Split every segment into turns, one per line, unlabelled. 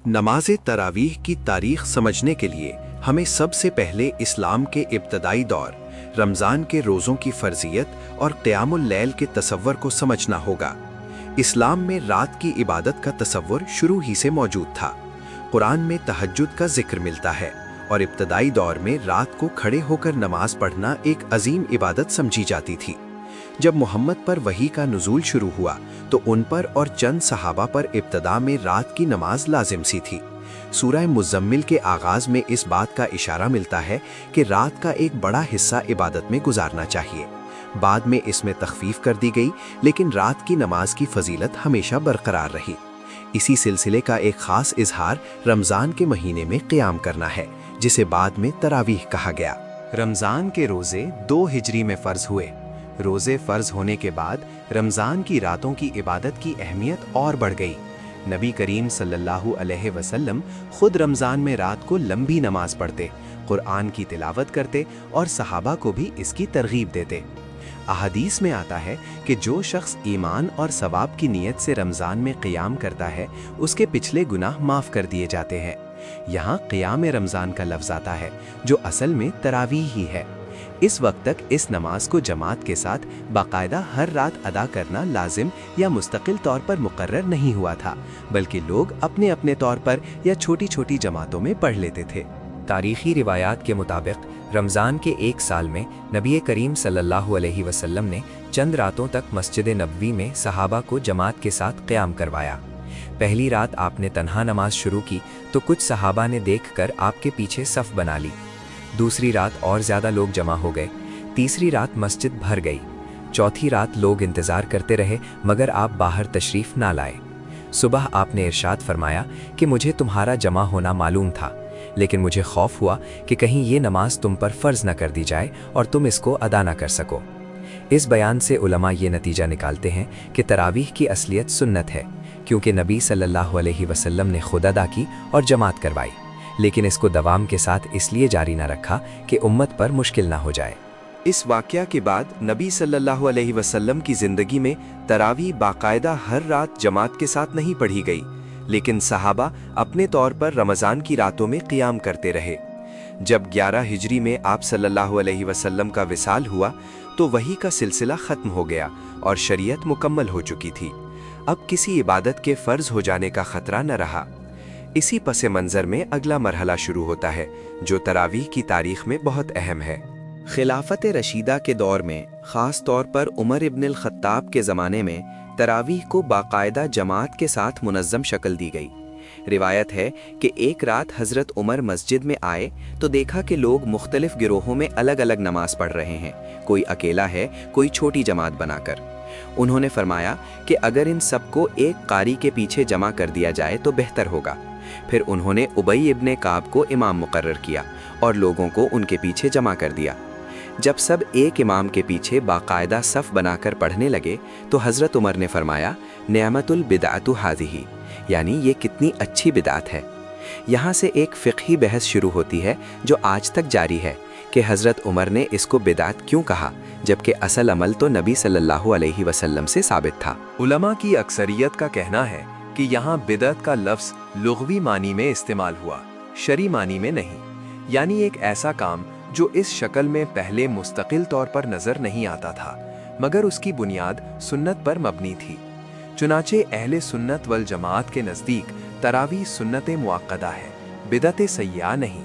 नमाज तरावीह की तारीख समझने के लिए हमें सबसे पहले इस्लाम के इब्तदाई दौर रमज़ान के रोज़ों की फ़र्जियत और क़यामुल लैल के तसव्वुर को समझना होगा। इस्लाम में रात की इबादत का तसव्वुर शुरू ही से मौजूद था। कुरान में तहज्जुद का जिक्र मिलता है और इब्तदाई दौर में रात को खड़े होकर नमाज पढ़ना एक अजीम इबादत समझी जाती थी। जब मोहम्मद पर वही का नुज़ूल शुरू हुआ तो उन पर और चंद सहाबा पर इब्तदा में रात की नमाज लाजिम सी थी। सूरह मुज़म्मिल के आगाज़ में इस बात का इशारा मिलता है कि रात का एक बड़ा हिस्सा इबादत में गुजारना चाहिए। बाद में इसमें तख़फ़ीफ़ कर दी गई, लेकिन रात की नमाज की फजीलत हमेशा बरकरार रही। इसी सिलसिले का एक ख़ास इजहार रमज़ान के महीने में क़याम करना है, जिसे बाद में तरावीह कहा गया।
रमज़ान के रोज़े 2 हिजरी में फ़र्ज़ हुए। रोज़े फ़र्ज़ होने के बाद रमज़ान की रातों की इबादत की अहमियत और बढ़ गई। नबी करीम सल्लल्लाहु अलैहि वसल्लम खुद रमज़ान में रात को लंबी नमाज पढ़ते, कुरान की तिलावत करते और सहाबा को भी इसकी तरगीब देते। अहादीस में आता है कि जो शख्स ईमान और सवाब की नीयत से रमज़ान में क़याम करता है, उसके पिछले गुनाह माफ़ कर दिए जाते हैं। यहाँ क़याम रमज़ान का लफ्ज़ आता है, जो असल में तरावीह ही है। इस वक्त तक इस नमाज को जमात के साथ बाकायदा हर रात अदा करना लाजिम या मुस्तकिल तौर पर मुकर्रर नहीं हुआ था, बल्कि लोग अपने अपने तौर पर या छोटी छोटी जमातों में पढ़ लेते थे।
तारीख़ी रिवायात के मुताबिक रमज़ान के एक साल में नबी करीम सल्लल्लाहु अलैहि वसल्लम ने चंद रातों तक मस्जिद नबवी में सहाबा को जमात के साथ क़याम करवाया। पहली रात आपने तन्हा नमाज शुरू की तो कुछ सहाबा ने देखकर आपके पीछे सफ़ बना ली। दूसरी रात और ज़्यादा लोग जमा हो गए। तीसरी रात मस्जिद भर गई। चौथी रात लोग इंतज़ार करते रहे, मगर आप बाहर तशरीफ़ ना लाए। सुबह आपने इरशाद फरमाया कि मुझे तुम्हारा जमा होना मालूम था, लेकिन मुझे खौफ हुआ कि कहीं ये नमाज तुम पर फ़र्ज़ न कर दी जाए और तुम इसको अदा न कर सको। इस बयान से उलमा ये नतीजा निकालते हैं कि तरावीह की असलियत सुन्नत है, क्योंकि नबी सल्लल्लाहु अलैहि वसल्लम ने खुद अदा की और जमात करवाई, लेकिन इसको दवाम के साथ इसलिए जारी न रखा कि उम्मत पर मुश्किल ना हो जाए।
इस वाक़या के बाद नबी सल्लल्लाहु अलैहि वसल्लम की ज़िंदगी में तरावीह बाकायदा हर रात जमात के साथ नहीं पढ़ी गई, लेकिन सहाबा अपने तौर पर रमज़ान की रातों में क़याम करते रहे। जब 11 हिजरी में आप सल्लल्लाहु अलैहि वसल्लम का विसाल हुआ तो वही का सिलसिला ख़त्म हो गया और शरीयत मुकम्मल हो चुकी थी। अब किसी इबादत के फ़र्ज़ हो जाने का ख़तरा न रहा। इसी पस मंज़र में अगला मरहला शुरू होता है, जो तरावीह की तारीख़ में बहुत अहम है। खिलाफत रशीदा के दौर में, ख़ास तौर पर उमर इब्न अल ख़त्ताब के ज़माने में, तरावीह को बाकायदा जमात के साथ मुनज़्ज़म शक्ल दी गई। रिवायत है कि एक रात हज़रत उमर मस्जिद में आए तो देखा कि लोग मुख्तलिफ़ गिरोहों में अलग अलग नमाज पढ़ रहे हैं। कोई अकेला है, कोई छोटी जमात बनाकर। उन्होंने फरमाया कि अगर इन सबको एक कारी के पीछे जमा कर दिया जाए तो बेहतर होगा। फिर उन्होंने उबई इब्ने काब को इमाम मुकर्रर किया और लोगों को उनके पीछे जमा कर दिया। जब सब एक इमाम के पीछे बाकायदा सफ़ बनाकर पढ़ने लगे तो हज़रत उमर ने फरमाया, नेमतुल बिदअतु हाज़िही, यानी ये कितनी अच्छी बिदात है। यहाँ से एक फ़िक़ही बहस शुरू होती है जो आज तक जारी है कि हज़रत उमर ने इसको बिदात क्यों कहा, जबकि असल अमल तो नबी सल्लल्लाहु अलैहि वसल्लम से साबित था। उलमा की अक्सरियत का कहना है कि यहाँ बिदअत का लफ्ज़ लुग़वी मानी में इस्तेमाल हुआ, शरी मानी में नहीं। यानी एक ऐसा काम जो इस शक्ल में पहले मुस्तकिल तौर पर नज़र नहीं आता था, मगर उसकी बुनियाद सुन्नत पर मबनी थी। चुनाचे अहले सुन्नत वल जमात के नज़दीक तरावीह सुन्नत मुअक्कदा है, बिदअत सय्या नहीं।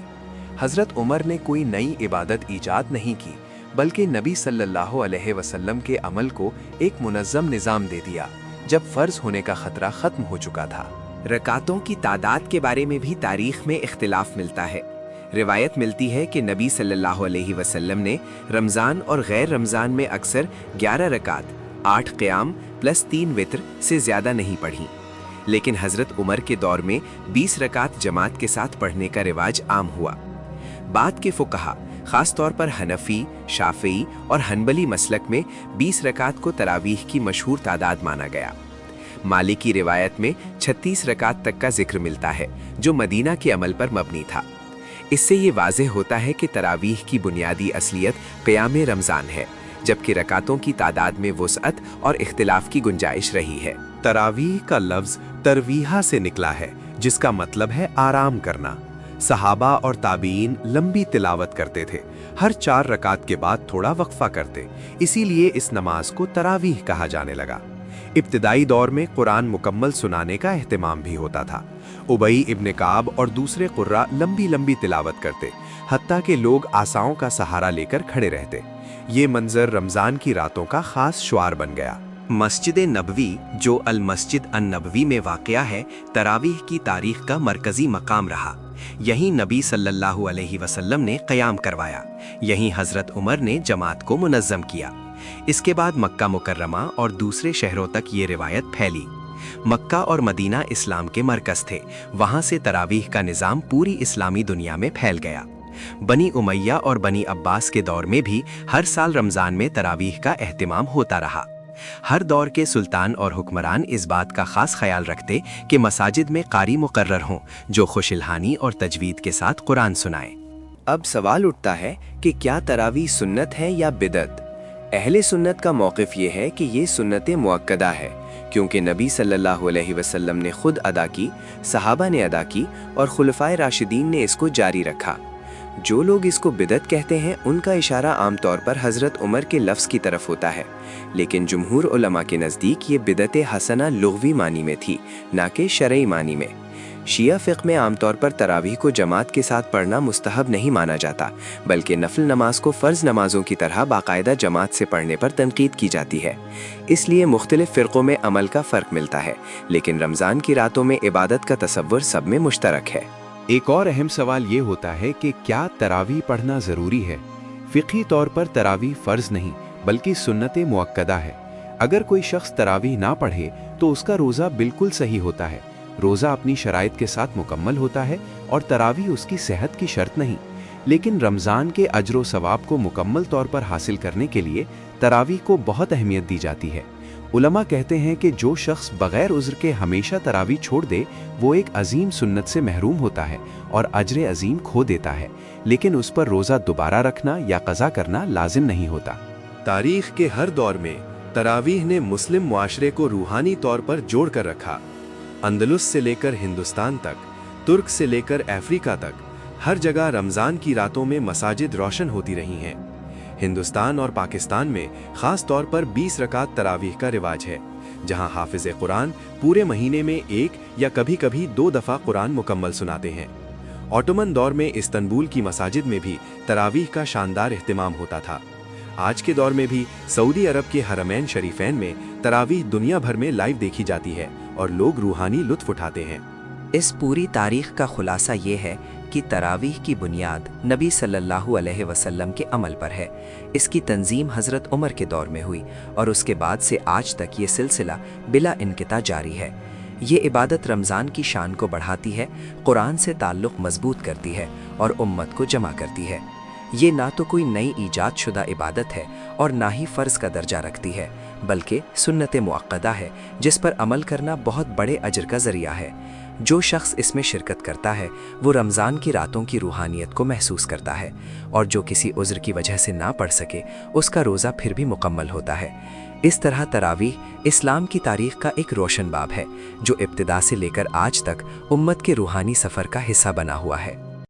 हज़रत उमर ने कोई नई इबादत ईजाद नहीं की, बल्कि नबी सल्लल्लाहु अलैहि वसल्लम के अमल को एक मुनज़्ज़म निज़ाम दे दिया जब फ़र्ज़ होने का ख़तरा ख़त्म हो चुका था।
रकातों की तादाद के बारे में भी तारीख़ में इख्तिलाफ़ मिलता है। रिवायत मिलती है कि नबी सल्लल्लाहु अलैहि वसल्लम ने रमज़ान और गैर रमज़ान में अक्सर 11 रकात, 8 क़याम प्लस 3 वित्र से ज़्यादा नहीं पढ़ी, लेकिन हज़रत उमर के दौर में 20 रकात जमात के साथ पढ़ने का रिवाज आम हुआ। बाद के फ़ुक़हा, ख़ास तौर पर हनफ़ी, शाफ़िई और हनबली मसलक में 20 रकात को तरावीह की मशहूर तादाद माना गया। मालिकी रिवायत में 36 रकात तक का जिक्र मिलता है, जो मदीना के अमल पर मबनी था। इससे ये वाज़ेह होता है कि तरावीह की बुनियादी असलियत क़याम रमज़ान है, जबकि रकातों की तादाद में वुसअत और इख्तिलाफ की गुंजाइश रही है।
तरावीह का लफ्ज़ तरवीहा से निकला है, जिसका मतलब है आराम करना। सहाबा और ताबीन लंबी तिलावत करते थे, हर 4 रकात के बाद थोड़ा वक्फा करते, इसीलिए इस नमाज को तरावीह कहा जाने लगा। इब्तिदाई दौर में कुरान मुकम्मल सुनाने का एहतमाम भी होता था। उबई इब्न काब और दूसरे कुर्रा लंबी लंबी तिलावत करते, हत्ता कि लोग आसाओं का सहारा लेकर खड़े रहते। ये मंजर रमज़ान की रातों का खास शुआर बन गया।
मस्जिद नबवी, जो अल मस्जिद अन नबवी में वाक़या है, तरावीह की तारीख का मरकज़ी मकाम रहा। यहीं नबी सल्लल्लाहु अलैहि वसल्लम ने क़याम करवाया, यहीं हज़रत उमर ने जमात को मुनज़्ज़म किया। इसके बाद मक्का मुकर्रमा और दूसरे शहरों तक ये रिवायत फैली। मक्का और मदीना इस्लाम के मरकज़ थे, वहाँ से तरावीह का निज़ाम पूरी इस्लामी दुनिया में फैल गया। बनी उमैया और बनी अब्बास के दौर में भी हर साल रमज़ान में तरावीह का एहतिमाम होता रहा। हर दौर के सुल्तान और हुक्मरान इस बात का खास ख्याल रखते कि मसाजिद में कारी मुकर्रर हों जो खुशिलहानी और तजवीद के साथ कुरान सुनाएं।
अब सवाल उठता है कि क्या तरावीह सुन्नत है या बिदअत? अहले सुन्नत का मौक़िफ़ ये है कि ये सुन्नत मुअक्कदा है, क्योंकि नबी सल्लल्लाहु अलैहि वसल्लम ने खुद अदा की, सहाबा ने अदा की और खुलफाए राशिदीन ने इसको जारी रखा। जो लोग इसको बिदअत कहते हैं उनका इशारा आमतौर पर हज़रत उमर के लफ्ज़ की तरफ होता है, लेकिन जुमहूर उलमा के नज़दीक ये बिदअत हसना लुग़वी मानी में थी, ना कि शरई मानी में। शिया फ़िक़्ह में आमतौर पर तरावीह को जमात के साथ पढ़ना मुस्तहब नहीं माना जाता, बल्कि नफल नमाज को फ़र्ज़ नमाज़ों की तरह बाकायदा जमात से पढ़ने पर तनकीद की जाती है। इसलिए मुख्तलिफ़ फ़िरक़ों में अमल का फ़र्क मिलता है, लेकिन रमज़ान की रातों में इबादत का तसव्वुर सब में मुश्तरक है।
एक और अहम सवाल ये होता है कि क्या तरावीह पढ़ना ज़रूरी है? फ़िक़ही तौर पर तरावीह फ़र्ज़ नहीं बल्कि सुन्नत मुअक्कदा है। अगर कोई शख्स तरावीह ना पढ़े तो उसका रोज़ा बिल्कुल सही होता है, रोज़ा अपनी शराइत के साथ मुकम्मल होता है और तरावीह उसकी सेहत की शर्त नहीं। लेकिन रमज़ान के अज्र व सवाब को मुकम्मल तौर पर हासिल करने के लिए तरावीह को बहुत अहमियत दी जाती है। उलमा कहते हैं कि जो शख्स बग़ैर उज़्र के हमेशा तरावीह छोड़ दे वो एक अजीम सुन्नत से महरूम होता है और अजर अजीम खो देता है, लेकिन उस पर रोज़ा दोबारा रखना या क़ज़ा करना लाजिम नहीं होता।
तारीख़ के हर दौर में तरावीह ने मुस्लिम मुआशरे को रूहानी तौर पर जोड़ कर रखा। अंदलुस से लेकर हिंदुस्तान तक, तुर्क से लेकर अफ्रीका तक, हर जगह रमज़ान की रातों में मसाजिद रोशन होती रही हैं। हिंदुस्तान और पाकिस्तान में ख़ास तौर पर 20 रकात तरावीह का रिवाज है, जहां हाफिज़ कुरान पूरे महीने में 1 या कभी कभी 2 दफ़ा कुरान मुकम्मल सुनाते हैं। ऑटोमन दौर में इस्तंबुल की मसाजिद में भी तरावीह का शानदार इह्तिमाम होता था। आज के दौर में भी सऊदी अरब के हरमैन शरीफैन में तरावीह दुनिया भर में लाइव देखी जाती है और लोग रूहानी लुत्फ़ उठाते हैं।
इस पूरी तारीख का खुलासा ये है कि तरावीह की बुनियाद नबी सल्लल्लाहु अलैहि वसल्लम के अमल पर है। इसकी तंजीम हज़रत उमर के दौर में हुई और उसके बाद से आज तक ये सिलसिला बिला इनक़िता जारी है। ये इबादत रमज़ान की शान को बढ़ाती है, कुरान से ताल्लुक़ मजबूत करती है और उम्मत को जमा करती है। ये ना तो कोई नई ईजाद शुदा इबादत है और ना ही फ़र्ज़ का दर्जा रखती है, बल्कि सुन्नत मुअक्कदा है जिस पर अमल करना बहुत बड़े अजर का ज़रिया है। जो शख्स इसमें शिरकत करता है वो रमज़ान की रातों की रूहानियत को महसूस करता है, और जो किसी उज़्र की वजह से ना पढ़ सके उसका रोज़ा फिर भी मुकम्मल होता है। इस तरह तरावीह इस्लाम की तारीख़ का एक रोशन बाब है जो इब्तिदा से लेकर आज तक उम्मत के रूहानी सफ़र का हिस्सा बना हुआ है।